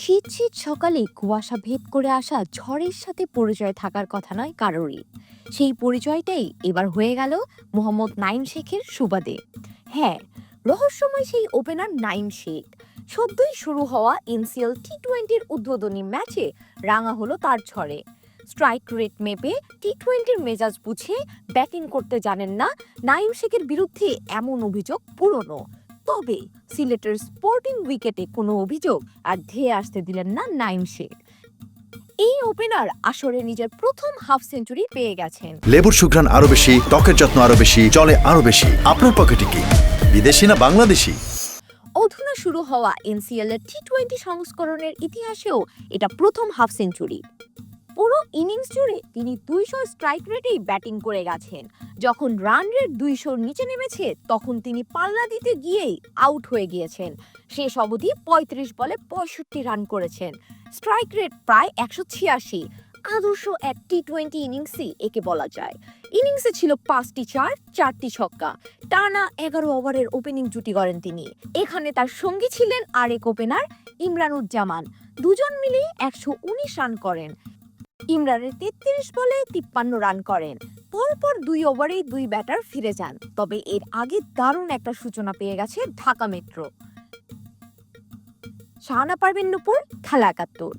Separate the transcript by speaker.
Speaker 1: শীত শীত সকালে কুয়াশা ভেদ করে আসা ঝড়ের সাথে পরিচয় থাকার কথা নয় কারোরই। সেই পরিচয়টাই এবার হয়ে গেল মোহাম্মদ নাইম শেখের সুবাদে। হ্যাঁ, রহস্যময় সেই ওপেনার নাইম শেখ সদ্যই শুরু হওয়া এনসিএল টি-20-র উদ্বোধনী ম্যাচে রাঙা হলো তার ঝড়ে। স্ট্রাইক রেট মেপে টি-20-র মেজাজ বুঝে ব্যাটিং করতে জানেন না নাইম শেখের বিরুদ্ধে এমন অভিযোগ পুরনো। তবে সিলেটের স্পোর্টিং উইকেটে কোনো অভিযোগ আর ধেয়ে আসতে দিলেন না নাইম শেখ। এই ওপেনার আসরে নিজের প্রথম হাফ সেঞ্চুরি পেয়ে গেছেন।
Speaker 2: লেবুর সুঘ্রাণ আরো বেশি, ত্বকের যত্ন আরো বেশি, চলে আরো বেশি। আপনার পকেটে কি বিদেশি না বাংলাদেশি?
Speaker 1: অধুনা শুরু হওয়া এনসিএল এর টি-20 সংস্করণের ইতিহাসেও এটা প্রথম হাফ সেঞ্চুরি। পুরো ইনিংস জুড়ে তিনি 200 স্ট্রাইক রেটেই ব্যাটিং করে গেছেন। যখন রান রেট 200-র নিচে নেমেছে তখন তিনি পাল্লা দিতে গিয়েই আউট হয়ে গিয়েছেন। শেষ অবধি 35 বলে 65 রান করেছেন। স্ট্রাইক রেট প্রায় 186। আদর্শ এক টি-20 ইনিংসই একে বলা যায়। ইনিংসে ছিল 5টি চার, 4টি ছক্কা। টানা 11 ওভারের ওপেনিং জুটি করেন তিনি। এখানে তার সঙ্গী ছিলেন আরেক ওপেনার ইমরানুজ্জামান। দুজন মিলে 119 রান করেন। ইমরানের 33 বলে 53 রান করেন। পরপর 2 ওভারেই 2 ব্যাটার ফিরে যান। তবে এর আগে দারুণ একটা সূচনা পেয়ে গেছে ঢাকা মেট্রো। শাহানা পারভীন নূপুর, খেলা ৭১।